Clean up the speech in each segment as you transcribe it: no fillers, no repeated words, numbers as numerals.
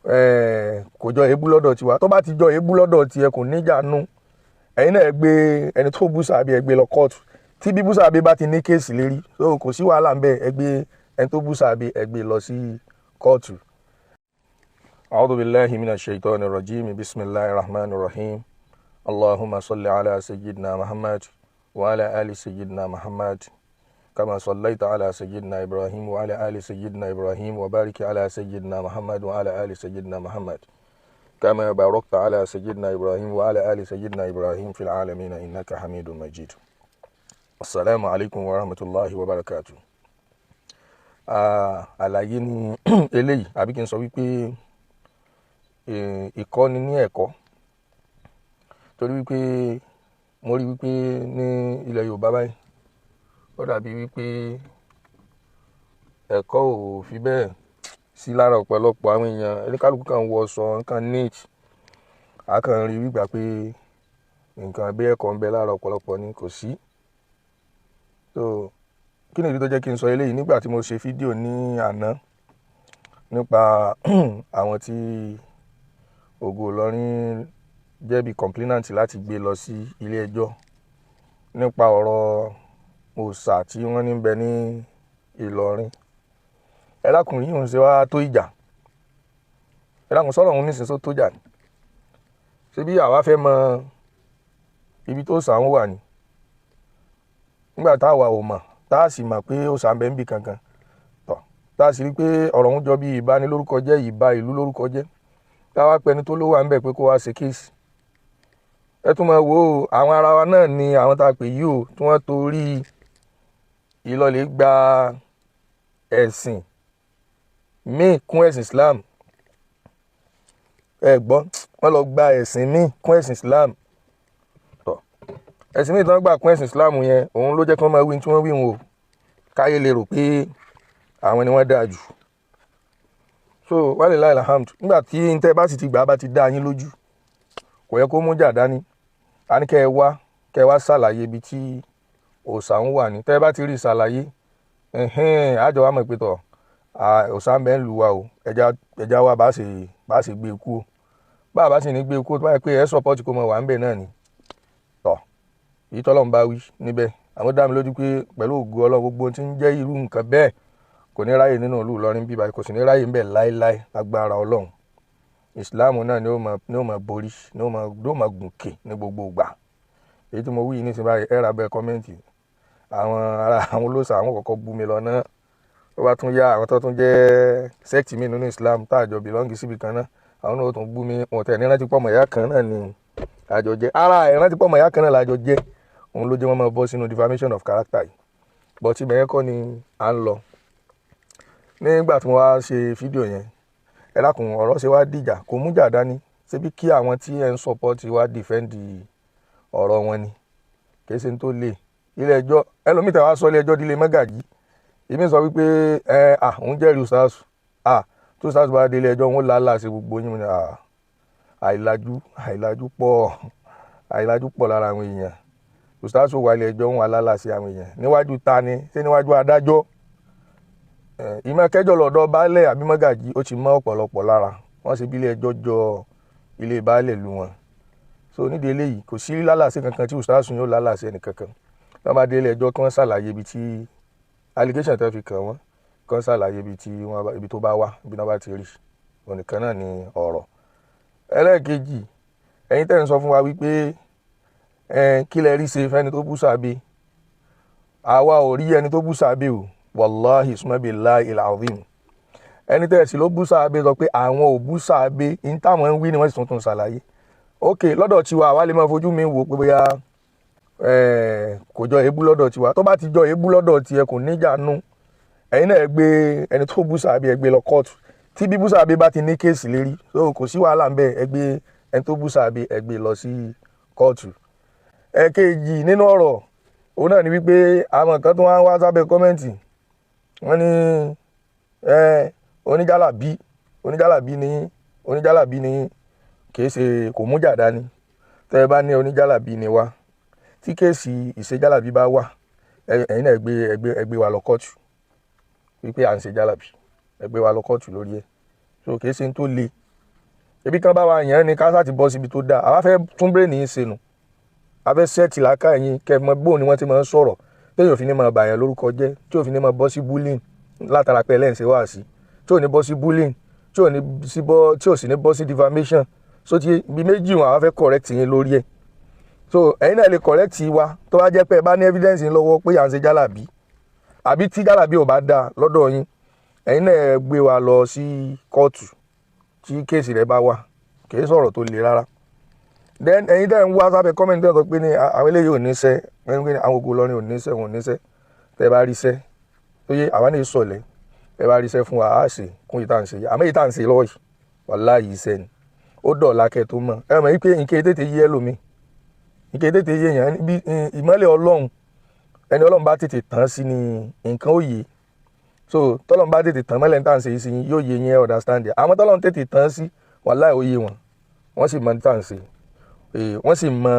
kò jọ èébú lọ́dọ̀ tiwa. Tó bá ti jọ èébú lọ́dọ̀ tiẹ̀ kò níjà nú. Ẹ̀yin náà ẹ gbé ẹni tó bú Sàábé ẹ gbé lọ kóòtù. Tí bí bú Sàábé bá ti ní kéèsì lérí, so kò sí wàhálà ń bẹ, ẹ gbé ẹni tó bú Sàábé ẹ gbé lọ sí kóòtù. A'udhu billahi minash shaitani rajim. Bismillahir rahmanir rahim. Allahumma salli ala sayyidina Muhammad wa ala ali sayyidina Muhammad. كما صليت على سيدنا إبراهيم وعلى آل سيدنا إبراهيم وبارك على سيدنا محمد وعلى آل سيدنا محمد كما باركت على سيدنا إبراهيم وعلى آل سيدنا إبراهيم في العالمين إنك حميد مجيد. السلام عليكم ورحمة الله وبركاته. àlàyé ni eléyìí àbí kí n sọ wípé ìkọ́ni ní ẹ̀kọ́, torí wípé mo rí wípé ní ilẹ̀ Yorùbá báyìí ó dàbí wípé ẹ̀kọ́ ò fi bẹ́ẹ̀ sí lára ọ̀pọ̀lọpọ̀ àwọn èèyàn. Oníkálùkù kan wọ aṣọ nǹkan neat, a kàn rí wígbà pé nǹkan bí ẹ̀kọ́ ń bẹ lára ọ̀pọ̀lọpọ̀ ni kò sí. So kí ni ìdí tó jẹ́ kí n sọ eléyìí? Nígbà tí mo ṣe fídíò ní àná nípa àwọn tí Ògo Ìlọrin jẹ́bi complainant láti gbé lọ sí ilé ẹjọ́ nípa ọ̀rọ̀ òòṣà tí wọ́n ní bẹ ní Ìlọrin. Ẹ dákun, yìí ń ṣe wá tó ìjà. Ẹ dákun, sọ̀rọ̀ òun nísinsìnyí tó jà ni. Ṣé bí àwa fẹ́ mọ ibi tó òòṣà ń wà ni? Nígbà táwa ò mọ̀, tá a sì mọ̀ pé òòṣà ń bẹ níbì kankan. Tá a sì rí pé ọ̀rọ̀ ń jọ bí ìbanilórúkọ jẹ́, ìba ìlú lórúkọ jẹ́. Táwa pẹni tó ló wà ń bẹ pé kó wá ṣe kéèsì. Ẹ tún máa wò ó, àwọn ara wa náà ni àwọn tá a pè yìí o, tí wọ́n torí ìlọlẹ̀ gba ẹ̀sìn míì kún ẹ̀sìn Islam. Ẹ gbọ́, wọ́n lọ gba ẹ̀sìn míì kún ẹ̀sìn Islam. Ẹ̀sìn míì tí wọ́n gbà kún ẹ̀sìn Islam yẹn, òun ló jẹ́ kí wọ́n máa wí tí wọ́n wí wọn o, káyé lè rò pé àwọn ni wọ́n dáa jù. So walilahi alhamd, nígbà tí ntẹ́ bá sì ti gbà bá ti dá yín lójú, kò yẹ kó mú jà dání. A ní kẹ́ ẹ wá ṣàlàyé ibi tí òòṣà ń wà ní. Tẹ́ bá ti rí ṣàlàyé, àjọ wa mọ̀ pé tọ̀ òòṣà ń bẹ ń lu wa o, ẹja wa bá ṣe gbé ikú o. Bá a bá sì ní gbé ikú, tó bá yẹ pé ẹ support kó mọ wà ń bẹ náà ni. Tọ̀ èyí tọ́lọ́run bá wí níbẹ̀. Àwọn dá mi lójú pé pẹ̀lú ògo Ọlọ́run gbogbo tí ń jẹ́ irú nǹkan bẹ́ẹ̀ kò ní ráyè nínú ìlú Ìlọrin bíbá, kò sì ní ráyè ń bẹ láéláé lágbára Ọlọ́run. Ìsìláàmù náà ni ó máa borí, ni ó máa gùnkè ní gbogbo ìgbà. Èyí tí mo wí nísìnyí báyìí, ẹ ra bẹ́ẹ̀ kọ́mẹ́ǹtì. Àwọn olóòṣà àwọn kọ̀ọ̀kan bú mi lọ náà. Ó bá tún yá àwọn tó tún jẹ́ sẹ́ẹ̀tì mi nínú Islam tá àjọ belong síbi kan náà, àwọn náà ó tún bú mi. Wọ́n tẹ̀ ní rántí pọ̀ mọ̀ ìyá kan náà ni àjọ jẹ́. Ara ìrántí pọ̀ mọ̀ ìyá kan náà lájọ jẹ́, òun ló jẹ́ wọ́n máa bọ́ sínú defamation of character yìí. But ibẹ̀ yẹn kọ́ ni à ń lọ. Nígbà tí mo wá ṣe fídíò yẹn, ẹ dákun, ọ̀rọ̀ ṣe wá dìjà, kò mú jà dání. Ṣé bí kí àwọn tí ẹ ń support wá defend ọ̀rọ̀ wọn ni? Kì í ṣe tó lè. Ilé ẹjọ́, ẹlòmíì tẹ́ wá sọ ilé ẹjọ́ dílé mọ́gàjí. Èmi sọ wípé òun jẹ́rìí ustaz. Tó ustaz bá dé ilé ẹjọ́, wọn lálàá ṣe gbogbo yín ni. Àìlájú pọ̀ lára àwọn èèyàn. Ustaz wà ilé ẹjọ́, wọn lálàá ṣe àwọn èèyàn. Níwájú ta ni? Ṣé níwájú adájọ́? Ìmọ̀ kẹjọ lọ́dọ̀ baálẹ̀ àbí mọ́gàjí ó ti mọ́ ọ̀pọ̀lọpọ̀ lára. Wọ́n ṣe bí ilé ẹjọ́ jọ ilé baálẹ̀ lu wọn. So nídìí eléyìí kò sí lálàsí kankan tí ustaz yóò lálàsí ẹnì kankan. Tí wọ́n bá dé ilé ẹjọ́ kí wọ́n ṣàlàyé ibi tí allegation tó fi kàn wọ́n, kí wọ́n ṣàlàyé ibi tó bá wà, ibi náà bá ti rí. Onìkan náà ni ọ̀rọ̀. Ẹlẹ́ẹ̀kejì, ẹ̀yin tẹ́ ń sọ fún wa wípé kí lẹ rí ṣe fẹ́ni tó bú Sàábé. Àwa ò rí ẹni tó bú Sàábé o. Wallahi summa billahi al-azim. Ẹni tẹ́ sì ló bú Sàábé sọ pé àwọn ò bú Sàábé, in táwọn ń wí ni wọ́n sì tuntun ṣàlàyé. Ok, lọ́dọ̀ tiwa àwa lè máa fojú mi wò pé bóyá kò jọ èébú lọ́dọ̀ tiwa. Tó bá ti jọ èébú lọ́dọ̀ tiẹ̀ kò níjà nú. Ẹ̀yin náà ẹ gbé ẹni tó bú Sàábé ẹ gbé lọ kóòtù. Tí bí bú Sàábé bá ti ní kéèsì lérí, so kò sí wàhálà ń bẹ, ẹ gbé ẹni tó bú Sàábé ẹ gbé lọ sí kóòtù. Ẹ̀kejì nínú ọ̀rọ̀ òun náà ni wípé àwọn kan tó wá sábẹ́ kọ́mẹ́ǹtì, wọ́n ní oníjàlábí ni kìí ṣe kò mú jà dání. Tẹ́ ẹ bá ní oníjàlábí ni wá, tí kéèsì ìṣejàlábí bá wà, ẹ̀yin náà ẹ gbé wa lọ kóòtù wípé à ń ṣe jàlábí, ẹ gbé wa lọ kóòtù lórí ẹ̀. So kìí ṣe tó le ebi kan bá wa yàn ni ká sá ti bọ́ síbi tó dáa àwa fẹ́ tún bírèènì yín ṣe nù a fẹ́ sẹ́ẹ̀tì làákà yín kẹ́ mọ bóun ni wọ́n ti máa ń sọ̀rọ̀ téèyàn fi ní máa bàyàn lórúkọ jẹ́ tí ò fi ní máa bọ́ sí bullying látara pé ẹlẹ́ǹsẹ̀ wá sí tí ò ní bọ́ sí bullying tí ò sì ní bọ́ sí defamation so ti bí méjì wọn àwa fẹ́ correct yín lórí ẹ̀ so ẹ̀yin náà lè correct wa tó bá jẹ́ pé ẹ bá ní evidence yín lọ́wọ́ pé à ń ṣe jálàbí àbí tí jálàbí ò bá dáa lọ́dọ̀ yín ẹ̀yin náà gbé wa lọ sí kóòtù tí kéèsì rẹ̀ bá wà kì í sọ̀rọ̀ tó le rárá then ẹ̀yin tẹ́ ń wá sábẹ́ comment tẹ́ sọ pé ní àwọn eléyìí ò níṣẹ́ àwọn Ògo Ìlọrin ò níṣẹ́ wọn ò níṣẹ́ tẹ́ bá rí iṣẹ́ tó yé àwa ní sọ̀lẹ̀ tẹ́ bá rí iṣẹ́ fún wa á ṣe kún yìí tá à ń ṣe yìí àmọ́ yìí tá à ń ṣe lọ́wọ́ yìí wàláhì iṣẹ́ ni ó dọ̀ọ̀la kẹ́ tó mọ̀ ẹ mọ̀ wípé nǹkan tètè yé ẹlòmíì nǹkan tètè yé èèyàn bí ìmọ́lẹ̀ Ọlọ́run ẹni Ọlọ́run bá tètè tàn sí ni nǹkan ó yé so tọ́lọ́run bá tètè tàn mọ́lẹ̀ ní tá à ń ṣe yìí sí yóò yé yín understand àmọ́ tọ́lọ́run tètè tàn sí wàláhì ó yé wọn wọ́n sì mọ̀ ní tá à ń ṣe wọ́n sì mọ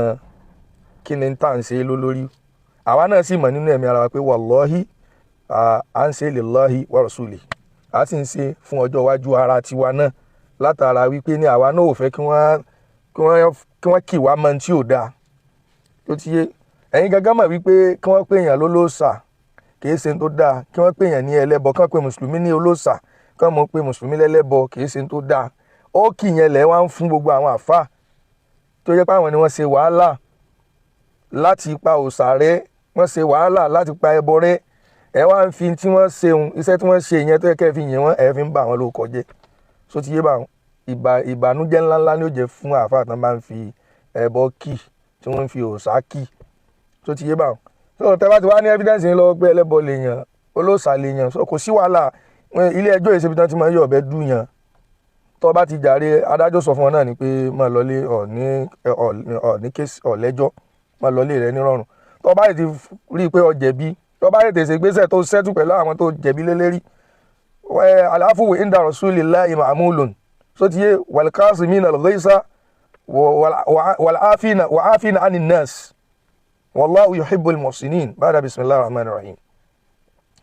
kí ni tá à ń ṣe lórí àwa náà sì mọ̀ nínú ẹ̀mí ara wa pé wallahi à ń ṣe lillahi wa rasuli a sì ń ṣe fún ọjọ́ iwájú ara tiwa náà látara wípé ní àwa náà ò fẹ́ kí wọ́n kì wá mọ́ tí ò dáa tó ti yé ẹ̀yin gangan mọ̀ wípé kí wọ́n pè èèyàn lólóòṣà kìí ṣe tó dáa kí wọ́n pè èèyàn ní ẹlẹ́bọ kí wọ́n pè mùsùlùmí ní olóòṣà kí wọ́n mọ̀ pé mùsùlùmí lẹ́lẹ́bọ kìí ṣe tó dáa ó kì yẹn lẹ́ wá ń fún gbogbo àwọn àfáà tó yẹ pé àwọn ni wọ́n ṣe wàhálà láti pa òòṣà rẹ́ wọ́n ṣe wàhálà láti pa ẹbọ rẹ́ ẹ wá ń fi tí wọ́n ṣe iṣẹ́ tí wọ́n ṣe yẹn tó yẹ kẹ́ fi yìn wọ́n ẹ fi ń bà wọ́n lórúkọ jẹ́ so ti yé bá wọn ìbànújẹ́ ńláńlá ni ó jẹ́ fún àáfàá tán bá ń fi ẹbọ kì tí wọ́n ń fi òòṣà kì so ti yé bá wọn so tẹ́ bá ti wá ní evidence yín lọ́wọ́ pé ẹlẹ́bọ lè yàn olóòṣà lè yàn so kò sí wàhálà ilé ẹjọ́ ìṣẹ́bi tán ti máa ń yọ ọ̀bẹ dùn yàn tó bá ti jàre adájọ́ sọ fún ọ náà ni pé máa lọlé ọ̀ní kéésì ọ̀lẹ́jọ́ máa lọlé rẹ nírọ̀rùn tó bá ti rí i pé ọ jẹ̀bi tó bá tètè ṣe gbèsè tó ṣẹ́tù pẹ̀lú àwọn tó jẹ̀bi lélẹ́rí aláfùwé inda rasulillahi ma'mulun so ti yé wal kasimina al-ghayza wal afina anin nas wallahu yuhibbul muhsinin ba'da bismillahir rahmanir rahim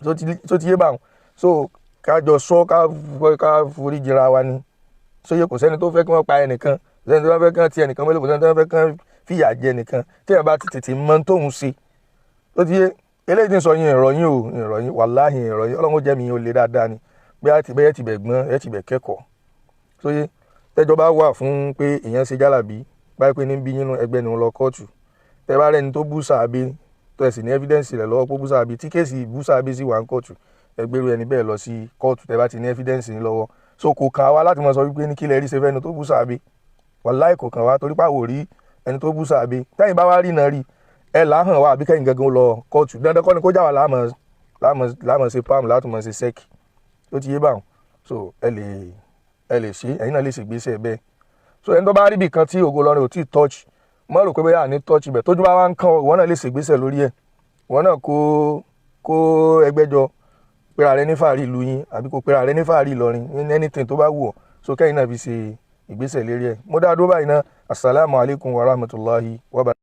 so ti yé báwọn so kájọ sọ ká forí jìra wa ni sóye kò sẹ́ni tó fẹ́ kí wọ́n pa ẹnìkan sẹ́ni tó fẹ́ kí wọ́n ti ẹnìkan mọ́lẹ̀ kò sẹ́ni tó fẹ́ kí wọ́n fìyà jẹ ẹnìkan tí ẹ bá ti tètè mọ tóun ṣe tó ti yé eléyìí tí ń sọ yín ìròyìn wàláhì ìròyìn ọlọ́run jẹ́ mi yín ó lé dáadáa ni bẹ́ẹ̀ ti bẹ̀ gbọ́n ẹ̀ ti bẹ̀ kẹ́kọ̀ọ́ sóye tẹ́jọ́ bá wà fún pé èèyàn ṣe jálàbí báyìí pé ní bí nínú ẹgbẹ́ ni wọ́n lọ kóòtù tẹ́ bá rẹ́ni tó bú sàábé tó ẹ̀ sì ní evidence rẹ̀ lọ́wọ́ pé bú sàábé tí kéèsì bú sàábé sì wà ń kóòtù ẹgbẹ́rú ẹni bẹ́ẹ̀ lọ sí kóòtù tẹ́ bá ti ní evidence yín lọ́wọ́ so kò kàn wá láti mọ sọ wípé ní kílẹ̀ rí ṣe fẹ́ni tó bú sàábé wàláhì kò kàn wá torí pàwọ̀ rí ẹni tó bú sàábé tẹ́yìn bá wá rí náà rí ẹ làhàn wá àbí kẹ́yìn gangan lọ kóòtù dandan kọ́ ni kó já wà láàmọ̀ ṣe pam láti mọ̀ ṣe sẹ́ẹ̀kì tó ti yé báwọn so ẹ lè ṣe ẹ̀yin náà lè ṣe gbèsè bẹ́ẹ̀ so ẹni tó bá rí ibì kan tí Ògo Ìlọrin ò tí ì touch mọ́ rò pé bẹ́ẹ̀ àní touch ibẹ̀ tójú bá wá ń kàn ìwọ náà lè ṣe gbèsè lórí ẹ̀ ìwọ náà kó ẹgbẹ́ jọ pera rẹ ní fàárí ìlú yín àbí kò pera rẹ ní fàárí Ìlọrin ní anything tó bá wù ọ́ so kẹ́yìn náà fi ṣe ìgbésẹ̀ lérí ẹ̀ mo dá dúró báyìí náà assalamu alaikum wa rahmatullahi wa barakatuh.